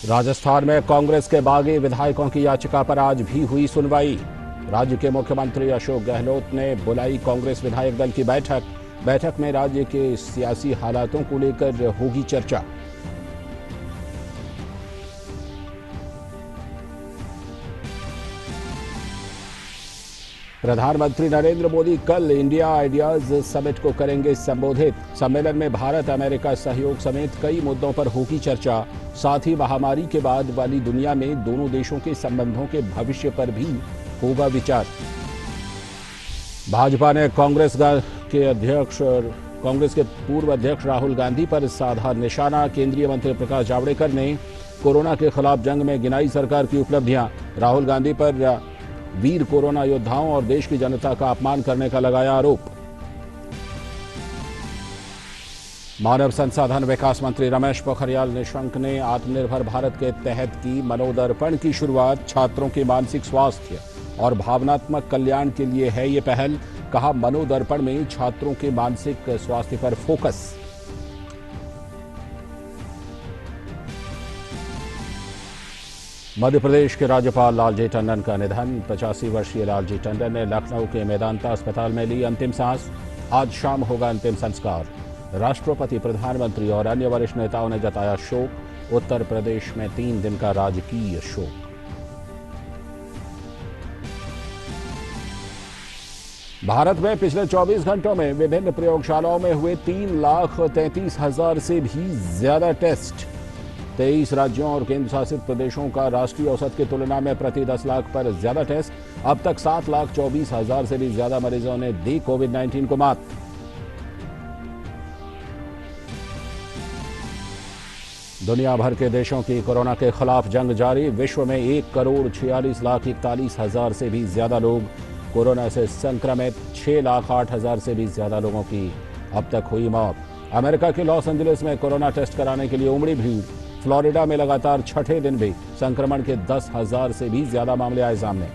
राजस्थान में कांग्रेस के बागी विधायकों की याचिका पर आज भी हुई सुनवाई। राज्य के मुख्यमंत्री अशोक गहलोत ने बुलाई कांग्रेस विधायक दल की बैठक में राज्य के सियासी हालातों को लेकर होगी चर्चा। प्रधानमंत्री नरेंद्र मोदी कल इंडिया आइडियाज समिट को करेंगे संबोधित। सम्मेलन में भारत अमेरिका सहयोग समेत कई मुद्दों पर होगी चर्चा। साथ ही महामारी के बाद वाली दुनिया में दोनों देशों के संबंधों के भविष्य पर भी होगा विचार। भाजपा ने कांग्रेस के पूर्व अध्यक्ष राहुल गांधी पर साधा निशाना। केंद्रीय मंत्री प्रकाश जावड़ेकर ने कोरोना के खिलाफ जंग में गिनाई सरकार की उपलब्धियां। राहुल गांधी पर वीर कोरोना योद्धाओं और देश की जनता का अपमान करने का लगाया आरोप। मानव संसाधन विकास मंत्री रमेश पोखरियाल निशंक ने आत्मनिर्भर भारत के तहत की मनोदर्पण की शुरुआत। छात्रों के मानसिक स्वास्थ्य और भावनात्मक कल्याण के लिए है ये पहल। कहा, मनोदर्पण में छात्रों के मानसिक स्वास्थ्य पर फोकस। मध्य प्रदेश के राज्यपाल लालजी टंडन का निधन। 85 वर्षीय लालजी टंडन ने लखनऊ के मेदांता अस्पताल में ली अंतिम सांस। आज शाम होगा अंतिम संस्कार। राष्ट्रपति, प्रधानमंत्री और अन्य वरिष्ठ नेताओं ने जताया शोक। उत्तर प्रदेश में 3 दिन का राजकीय शोक। भारत में पिछले 24 घंटों में विभिन्न प्रयोगशालाओं में हुए 3,33,000 से भी ज्यादा टेस्ट। 23 राज्यों और केंद्र शासित प्रदेशों का राष्ट्रीय औसत की तुलना में प्रति 10 लाख पर ज्यादा टेस्ट। अब तक 7,24,000 से भी ज्यादा मरीजों ने दी कोविड-19 को मात। दुनिया भर के देशों की कोरोना के खिलाफ जंग जारी। विश्व में 1,46,41,000 से भी ज्यादा लोग कोरोना से संक्रमित। 6,08,000 से भी ज्यादा लोगों की अब तक हुई मौत। अमेरिका के लॉस एंजलिस में कोरोना टेस्ट कराने के लिए उमड़ी भीड़। फ्लोरिडा में लगातार छठे दिन भी संक्रमण के 10,000 से भी ज्यादा मामले आए सामने।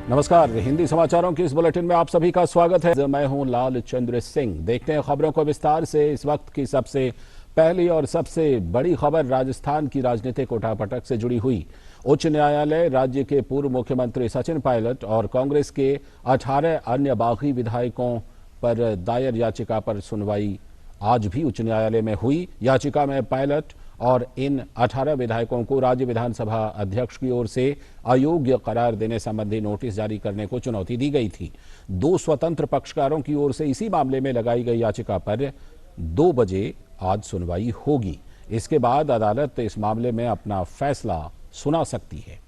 नमस्कार, हिंदी समाचारों की इस बुलेटिन में आप सभी का स्वागत है। मैं हूं लाल चंद्र सिंह। देखते हैं खबरों को विस्तार से। इस वक्त की सबसे पहली और सबसे बड़ी खबर राजस्थान की राजनीतिक उठापटक से जुड़ी हुई। उच्च न्यायालय राज्य के पूर्व मुख्यमंत्री सचिन पायलट और कांग्रेस के 18 अन्य बागी विधायकों पर दायर याचिका पर सुनवाई आज भी उच्च न्यायालय में हुई। याचिका में पायलट और इन 18 विधायकों को राज्य विधानसभा अध्यक्ष की ओर से अयोग्य करार देने संबंधी नोटिस जारी करने को चुनौती दी गई थी। 2 स्वतंत्र पक्षकारों की ओर से इसी मामले में लगाई गई याचिका पर 2 बजे आज सुनवाई होगी। इसके बाद अदालत इस मामले में अपना फैसला सुना सकती है।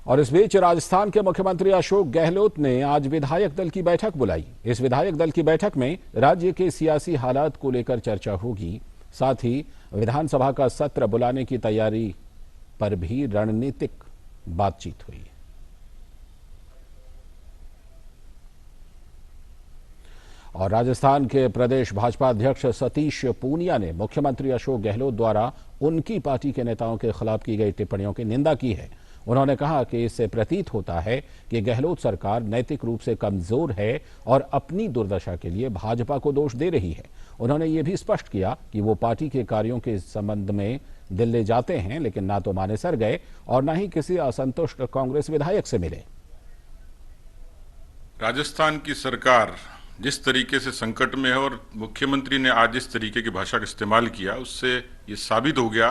और इस बीच राजस्थान के मुख्यमंत्री अशोक गहलोत ने आज विधायक दल की बैठक बुलाई। इस विधायक दल की बैठक में राज्य के सियासी हालात को लेकर चर्चा होगी। साथ ही विधानसभा का सत्र बुलाने की तैयारी पर भी रणनीतिक बातचीत हुई। और राजस्थान के प्रदेश भाजपा अध्यक्ष सतीश पूनिया ने मुख्यमंत्री अशोक गहलोत द्वारा उनकी पार्टी के नेताओं के खिलाफ की गई टिप्पणियों की निंदा की है। उन्होंने कहा कि इससे प्रतीत होता है कि गहलोत सरकार नैतिक रूप से कमजोर है और अपनी दुर्दशा के लिए भाजपा को दोष दे रही है। उन्होंने ये भी स्पष्ट किया कि वो पार्टी के कार्यों के संबंध में दिल्ली जाते हैं, लेकिन ना तो मानेसर गए और ना ही किसी असंतुष्ट कांग्रेस विधायक से मिले। राजस्थान की सरकार जिस तरीके से संकट में है और मुख्यमंत्री ने आज जिस तरीके की भाषा का इस्तेमाल किया, उससे ये साबित हो गया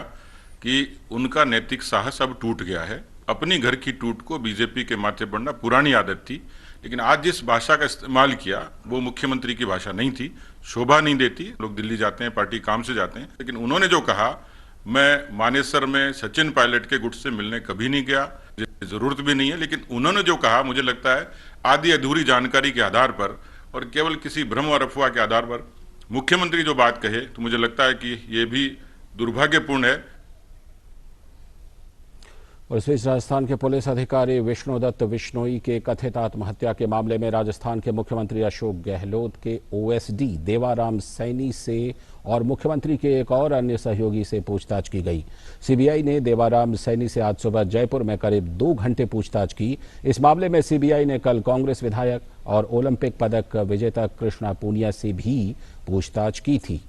कि उनका नैतिक साहस अब टूट गया है। अपनी घर की टूट को बीजेपी के माथे पड़ना पुरानी आदत थी, लेकिन आज जिस भाषा का इस्तेमाल किया वो मुख्यमंत्री की भाषा नहीं थी, शोभा नहीं देती। लोग दिल्ली जाते हैं, पार्टी काम से जाते हैं, लेकिन उन्होंने जो कहा, मैं मानेसर में सचिन पायलट के गुट से मिलने कभी नहीं गया, जरूरत भी नहीं है, लेकिन उन्होंने जो कहा मुझे लगता है आधी अधूरी जानकारी के आधार पर और केवल किसी भ्रम और अफवाह के आधार पर मुख्यमंत्री जो बात कहे, तो मुझे लगता है कि ये भी दुर्भाग्यपूर्ण है। और इस बीच राजस्थान के पुलिस अधिकारी विष्णुदत्त बिश्नोई के कथित आत्महत्या के मामले में राजस्थान के मुख्यमंत्री अशोक गहलोत के ओएसडी देवाराम सैनी से और मुख्यमंत्री के एक और अन्य सहयोगी से पूछताछ की गई। सीबीआई ने देवाराम सैनी से आज सुबह जयपुर में करीब 2 घंटे पूछताछ की। इस मामले में सीबीआई ने कल कांग्रेस विधायक और ओलंपिक पदक विजेता कृष्णा पूनिया से भी पूछताछ की थी।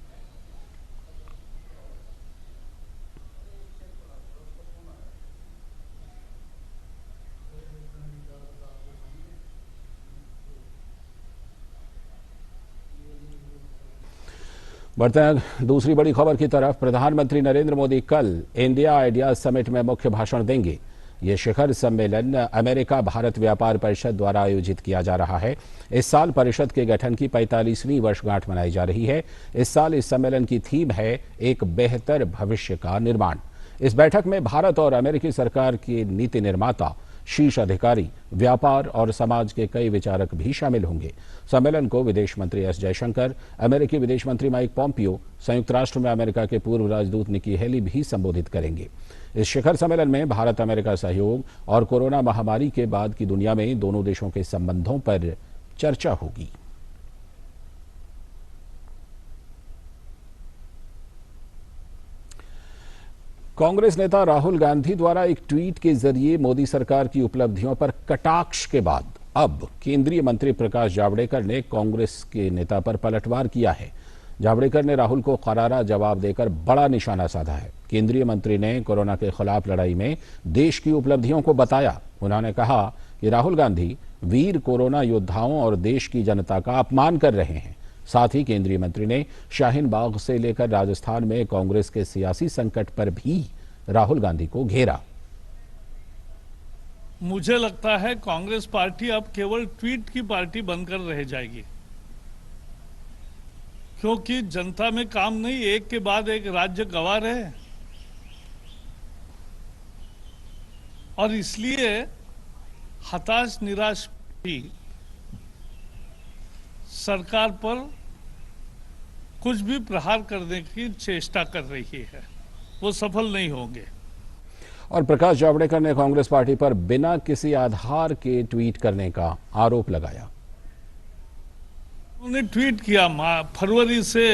बढ़ते हैं दूसरी बड़ी खबर की तरफ। प्रधानमंत्री नरेंद्र मोदी कल इंडिया आइडियाज समिट में मुख्य भाषण देंगे। ये शिखर सम्मेलन अमेरिका भारत व्यापार परिषद द्वारा आयोजित किया जा रहा है। इस साल परिषद के गठन की 45वीं वर्षगांठ मनाई जा रही है। इस साल इस सम्मेलन की थीम है एक बेहतर भविष्य का निर्माण। इस बैठक में भारत और अमेरिकी सरकार के नीति निर्माता, शीर्ष अधिकारी, व्यापार और समाज के कई विचारक भी शामिल होंगे। सम्मेलन को विदेश मंत्री एस जयशंकर, अमेरिकी विदेश मंत्री माइक पॉम्पियो, संयुक्त राष्ट्र में अमेरिका के पूर्व राजदूत निकी हेली भी संबोधित करेंगे। इस शिखर सम्मेलन में भारत अमेरिका सहयोग और कोरोना महामारी के बाद की दुनिया में दोनों देशों के संबंधों पर चर्चा होगी। कांग्रेस नेता राहुल गांधी द्वारा एक ट्वीट के जरिए मोदी सरकार की उपलब्धियों पर कटाक्ष के बाद अब केंद्रीय मंत्री प्रकाश जावड़ेकर ने कांग्रेस के नेता पर पलटवार किया है। जावड़ेकर ने राहुल को करारा जवाब देकर बड़ा निशाना साधा है। केंद्रीय मंत्री ने कोरोना के खिलाफ लड़ाई में देश की उपलब्धियों को बताया। उन्होंने कहा कि राहुल गांधी वीर कोरोना योद्धाओं और देश की जनता का अपमान कर रहे हैं। साथ ही केंद्रीय मंत्री ने शाहीन बाग से लेकर राजस्थान में कांग्रेस के सियासी संकट पर भी राहुल गांधी को घेरा। मुझे लगता है कांग्रेस पार्टी अब केवल ट्वीट की पार्टी बनकर रह जाएगी, क्योंकि जनता में काम नहीं, एक के बाद एक राज्य गंवा रहे और इसलिए हताश निराश भी सरकार पर कुछ भी प्रहार करने की चेष्टा कर रही है, वो सफल नहीं होंगे। और प्रकाश जावड़ेकर ने कांग्रेस पार्टी पर बिना किसी आधार के ट्वीट करने का आरोप लगाया। उन्होंने ट्वीट किया फरवरी से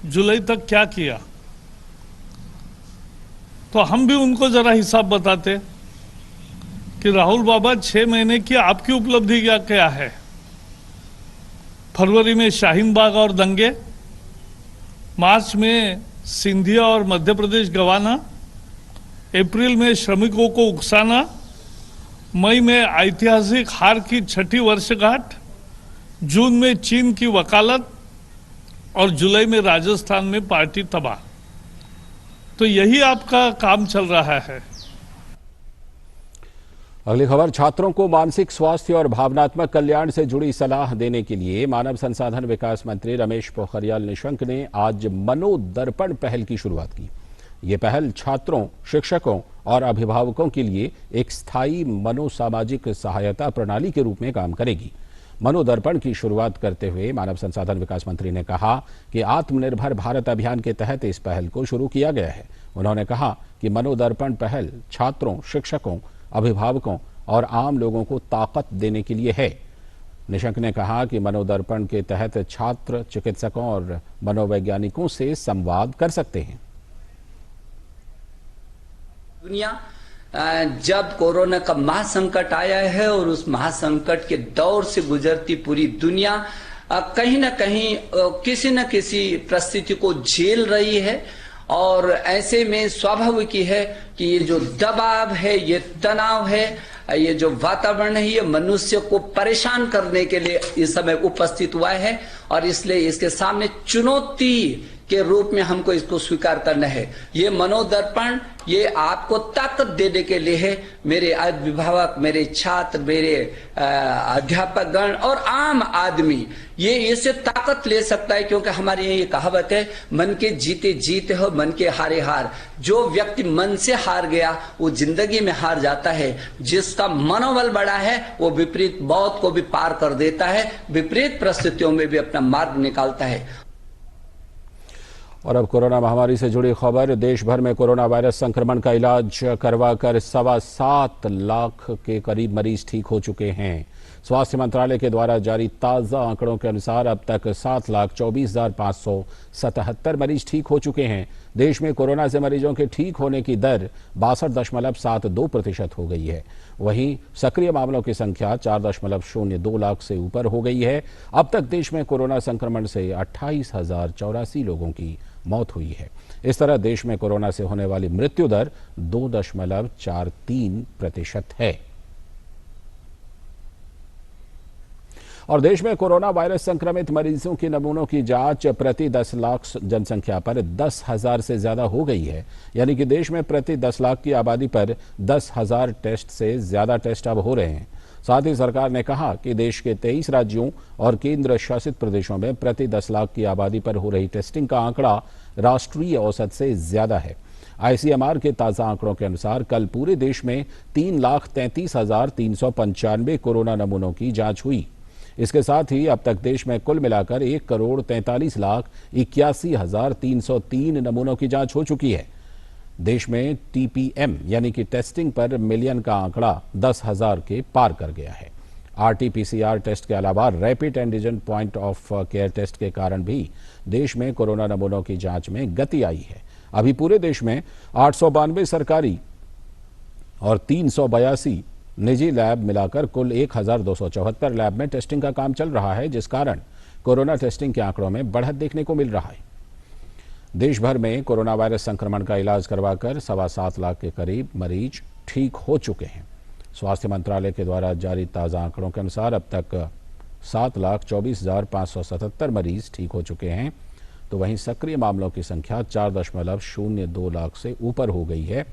जुलाई तक क्या किया, तो हम भी उनको जरा हिसाब बताते कि राहुल बाबा 6 महीने की आपकी उपलब्धि क्या है। फरवरी में शाहीन बाग और दंगे, मार्च में सिंधिया और मध्य प्रदेश गंवाना, अप्रैल में श्रमिकों को उकसाना, मई में ऐतिहासिक हार की 6ठी वर्षगांठ, जून में चीन की वकालत और जुलाई में राजस्थान में पार्टी तबाह। तो यही आपका काम चल रहा है। अगली खबर, छात्रों को मानसिक स्वास्थ्य और भावनात्मक कल्याण से जुड़ी सलाह देने के लिए मानव संसाधन विकास मंत्री रमेश पोखरियाल निशंक ने आज मनोदर्पण पहल की शुरुआत की। ये पहल छात्रों, शिक्षकों और अभिभावकों के लिए एक स्थायी मनोसामाजिक सहायता प्रणाली के रूप में काम करेगी। मनोदर्पण की शुरुआत करते हुए मानव संसाधन विकास मंत्री ने कहा कि आत्मनिर्भर भारत अभियान के तहत इस पहल को शुरू किया गया है। उन्होंने कहा कि मनोदर्पण पहल छात्रों, शिक्षकों, अभिभावकों और आम लोगों को ताकत देने के लिए है। निशंक ने कहा कि मनोदर्पण के तहत छात्र चिकित्सकों और मनोवैज्ञानिकों से संवाद कर सकते हैं। दुनिया जब कोरोना का महासंकट आया है और उस महासंकट के दौर से गुजरती पूरी दुनिया कहीं ना कहीं किसी न किसी परिस्थिति को झेल रही है और ऐसे में स्वाभाविक ही है कि ये जो दबाव है, ये तनाव है, ये जो वातावरण है, ये मनुष्य को परेशान करने के लिए इस समय उपस्थित हुआ है और इसलिए इसके सामने चुनौती के रूप में हमको इसको स्वीकार करना है। ये मनोदर्पण ये आपको ताकत देने के लिए है। मेरे अभिभावक, मेरे छात्र, मेरे अध्यापकगण और आम आदमी ये इससे ताकत ले सकता है, क्योंकि हमारी ये कहावत है, मन के जीते जीत हो, मन के हारे हार। जो व्यक्ति मन से हार गया वो जिंदगी में हार जाता है। जिसका मनोबल बड़ा है वो विपरीत मौत को भी पार कर देता है, विपरीत परिस्थितियों में भी अपना मार्ग निकालता है। और अब कोरोना महामारी से जुड़ी खबर। देश भर में कोरोना वायरस संक्रमण का इलाज करवाकर 7.25 लाख के करीब मरीज ठीक हो चुके हैं। स्वास्थ्य मंत्रालय के द्वारा जारी ताज़ा आंकड़ों के अनुसार अब तक 7,24,577 मरीज ठीक हो चुके हैं। देश में कोरोना से मरीजों के ठीक होने की दर 62.72% हो गई है। वहीं सक्रिय मामलों की संख्या 4.02 लाख से ऊपर हो गई है। अब तक देश में कोरोना संक्रमण से 28,084 लोगों की मौत हुई है। इस तरह देश में कोरोना से होने वाली मृत्यु दर 2.43% है। और देश में कोरोना वायरस संक्रमित मरीजों के नमूनों की जांच प्रति 10 लाख जनसंख्या पर 10,000 से ज्यादा हो गई है। यानी कि देश में प्रति 10 लाख की आबादी पर 10,000 टेस्ट से ज्यादा टेस्ट अब हो रहे हैं। साथ ही सरकार ने कहा कि देश के 23 राज्यों और केंद्र शासित प्रदेशों में प्रति 10 लाख की आबादी पर हो रही टेस्टिंग का आंकड़ा राष्ट्रीय औसत से ज्यादा है। ICMR के ताजा आंकड़ों के अनुसार कल पूरे देश में 3,33,395 कोरोना नमूनों की जांच हुई। इसके साथ ही अब तक देश में कुल मिलाकर 1,43,81,303 नमूनों की जांच हो चुकी है। देश में TPM यानी कि टेस्टिंग पर मिलियन का आंकड़ा 10,000 के पार कर गया है। RT-PCR टेस्ट के अलावा rapid antigen point of care test के कारण भी देश में कोरोना नमूनों की जांच में गति आई है। अभी पूरे देश में 892 सरकारी और 382 निजी लैब मिलाकर कुल 1,274 लैब में टेस्टिंग का काम चल रहा है, जिस कारण कोरोना टेस्टिंग के आंकड़ों में बढ़त देखने को मिल रहा है। देश भर में कोरोना वायरस संक्रमण का इलाज करवाकर 7.25 लाख के करीब मरीज ठीक हो चुके हैं। स्वास्थ्य मंत्रालय के द्वारा जारी ताज़ा आंकड़ों के अनुसार अब तक 7,24,577 मरीज ठीक हो चुके हैं। तो वहीं सक्रिय मामलों की संख्या 4.02 लाख से ऊपर हो गई है।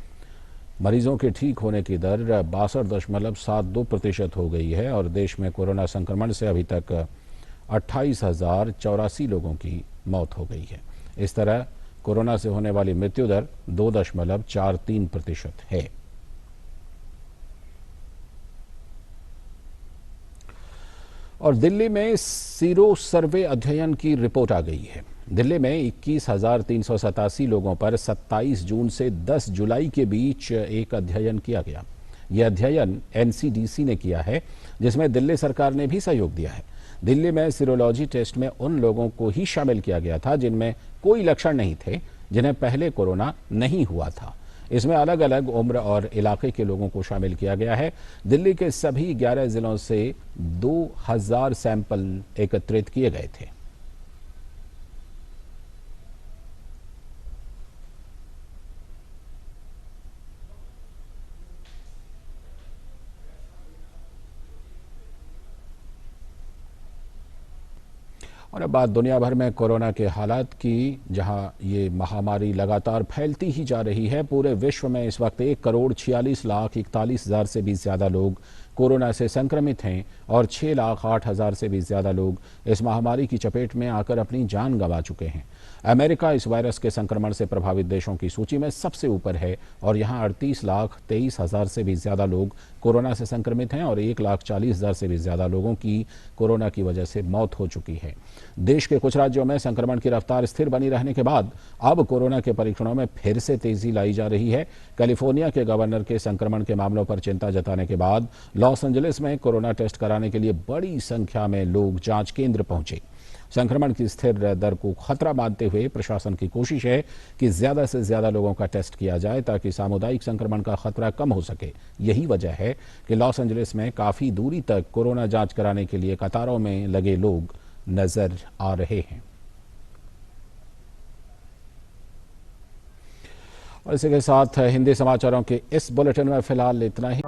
मरीजों के ठीक होने की दर 62.72% हो गई है और देश में कोरोना संक्रमण से अभी तक 28,084 लोगों की मौत हो गई है। इस तरह कोरोना से होने वाली मृत्यु दर 2.43% है। और दिल्ली में सीरो सर्वे अध्ययन की रिपोर्ट आ गई है। दिल्ली में 21,387 लोगों पर 27 जून से 10 जुलाई के बीच एक अध्ययन किया गया। यह अध्ययन NCDC ने किया है, जिसमें दिल्ली सरकार ने भी सहयोग दिया है। दिल्ली में सीरोलॉजी टेस्ट में उन लोगों को ही शामिल किया गया था जिनमें कोई लक्षण नहीं थे, जिन्हें पहले कोरोना नहीं हुआ था। इसमें अलग अलग उम्र और इलाके के लोगों को शामिल किया गया है। दिल्ली के सभी 11 जिलों से 2,000 सैंपल एकत्रित किए गए थे। और अब बात दुनिया भर में कोरोना के हालात की, जहां ये महामारी लगातार फैलती ही जा रही है। पूरे विश्व में इस वक्त 1,46,41,000 से भी ज्यादा लोग कोरोना से संक्रमित हैं और 6,08,000 से भी ज्यादा लोग इस महामारी की चपेट में आकर अपनी जान गंवा चुके हैं। अमेरिका इस वायरस के संक्रमण से प्रभावित देशों की सूची में सबसे ऊपर है और यहाँ 38,23,000 से भी ज्यादा लोग कोरोना से संक्रमित हैं और 1,40,000 से भी ज्यादा लोगों की कोरोना की वजह से मौत हो चुकी है। देश के कुछ राज्यों में संक्रमण की रफ्तार स्थिर बनी रहने के बाद अब कोरोना के परीक्षणों में फिर से तेजी लाई जा रही है। कैलिफोर्निया के गवर्नर के संक्रमण के मामलों पर चिंता जताने के बाद लॉस एंजलिस में कोरोना टेस्ट कराने के लिए बड़ी संख्या में लोग जांच केंद्र पहुंचे। संक्रमण की स्थिर दर को खतरा मानते हुए प्रशासन की कोशिश है कि ज्यादा से ज्यादा लोगों का टेस्ट किया जाए ताकि सामुदायिक संक्रमण का खतरा कम हो सके। यही वजह है कि लॉस एंजलिस में काफी दूरी तक कोरोना जांच कराने के लिए कतारों में लगे लोग नजर आ रहे हैं। और इसी के साथ हिंदी समाचारों के इस बुलेटिन में फिलहाल इतना ही।